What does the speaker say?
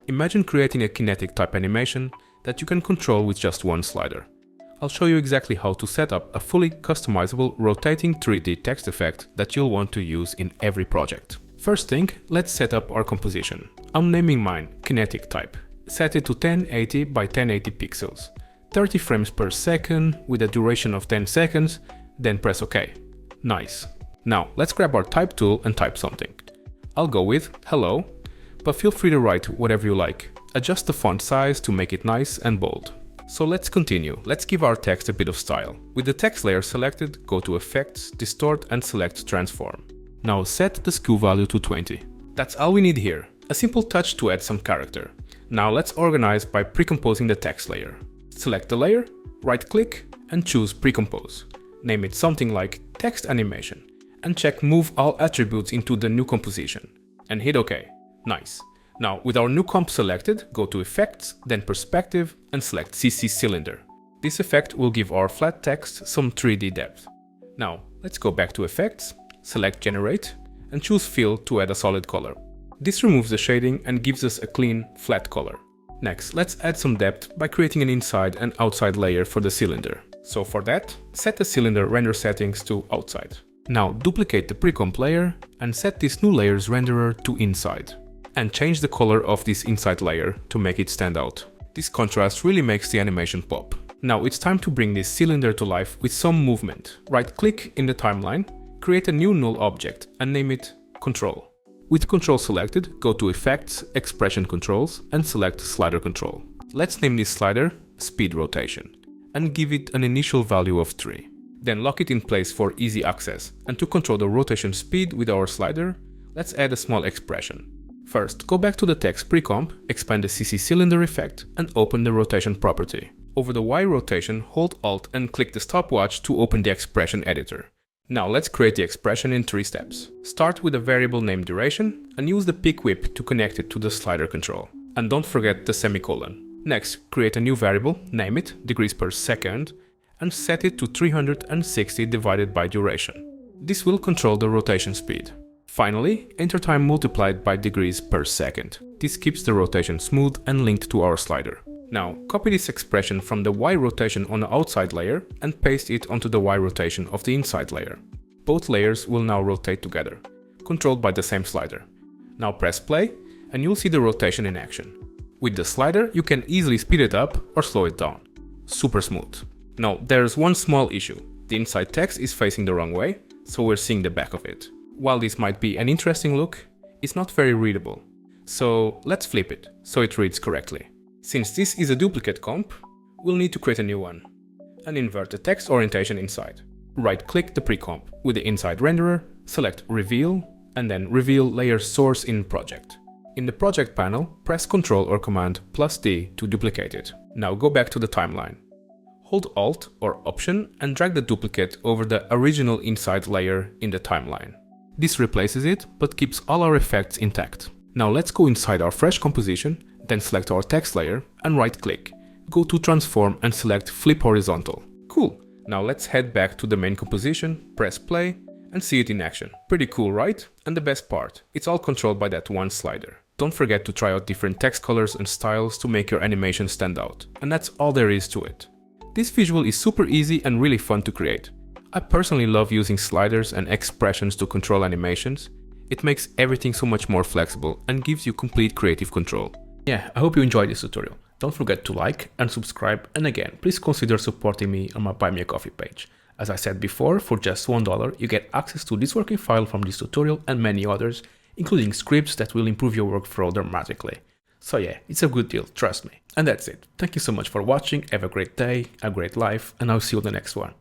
Imagine creating a kinetic type animation that you can control with just one slider. I'll show you exactly how to set up a fully customizable rotating 3D text effect that you'll want to use in every project. First thing, let's set up our composition. I'm naming mine Kinetic type. Set it to 1080 by 1080 pixels, 30 frames per second with a duration of 10 seconds, then press OK. Nice. Now let's grab our type tool and type something. I'll go with hello, but feel free to write whatever you like. Adjust the font size to make it nice and bold. So let's continue. Let's give our text a bit of style. With the text layer selected, go to Effects, Distort and select Transform. Now set the skew value to 20. That's all we need here. A simple touch to add some character. Now let's organize by pre-composing the text layer. Select the layer, right-click and choose Pre-compose. Name it something like Text Animation and check Move All Attributes into the new composition and hit OK. Nice. Now with our new comp selected, go to Effects, then Perspective and select CC Cylinder. This effect will give our flat text some 3D depth. Now let's go back to Effects, select Generate and choose Fill to add a solid color. This removes the shading and gives us a clean, flat color. Next, let's add some depth by creating an inside and outside layer for the cylinder. So for that, set the cylinder render settings to outside. Now duplicate the pre-comp layer and set this new layer's renderer to inside. And change the color of this inside layer to make it stand out. This contrast really makes the animation pop. Now it's time to bring this cylinder to life with some movement. Right-click in the timeline, create a new null object and name it Control. With Control selected, go to Effects, Expression Controls and select Slider Control. Let's name this slider SpeedRotation and give it an initial value of 3. Then lock it in place for easy access. And to control the rotation speed with our slider, let's add a small expression. First, go back to the text pre-comp, expand the CC Cylinder effect and open the rotation property. Over the Y rotation, hold Alt and click the stopwatch to open the expression editor. Now let's create the expression in 3 steps. Start with a variable named duration and use the pick whip to connect it to the slider control. And don't forget the semicolon. Next, create a new variable, name it degreesPerSecond and set it to 360 divided by duration. This will control the rotation speed. Finally, enter time multiplied by degreesPerSecond. This keeps the rotation smooth and linked to our slider. Now, copy this expression from the Y rotation on the outside layer and paste it onto the Y rotation of the inside layer. Both layers will now rotate together, controlled by the same slider. Now press play and you'll see the rotation in action. With the slider, you can easily speed it up or slow it down. Super smooth. Now, there's one small issue. The inside text is facing the wrong way, so we're seeing the back of it. While this might be an interesting look, it's not very readable. So let's flip it so it reads correctly. Since this is a duplicate comp, we'll need to create a new one and invert the text orientation inside. Right-click the pre-comp with the inside renderer, select Reveal and then Reveal Layer Source in Project. In the Project panel, press Ctrl or Command +D to duplicate it. Now go back to the timeline. Hold Alt or Option and drag the duplicate over the original inside layer in the timeline. This replaces it, but keeps all our effects intact. Now let's go inside our fresh composition, then select our text layer and right-click. Go to Transform and select Flip Horizontal. Cool! Now let's head back to the main composition, press play and see it in action. Pretty cool, right? And the best part, it's all controlled by that one slider. Don't forget to try out different text colors and styles to make your animation stand out. And that's all there is to it. This visual is super easy and really fun to create. I personally love using sliders and expressions to control animations. It makes everything so much more flexible and gives you complete creative control. Yeah, I hope you enjoyed this tutorial. Don't forget to like and subscribe, and again, please consider supporting me on my Buy Me a Coffee page. As I said before, for just $1 you get access to this working file from this tutorial and many others, including scripts that will improve your workflow dramatically. So yeah, it's a good deal, trust me. And that's it. Thank you so much for watching, have a great day, a great life, and I'll see you on the next one.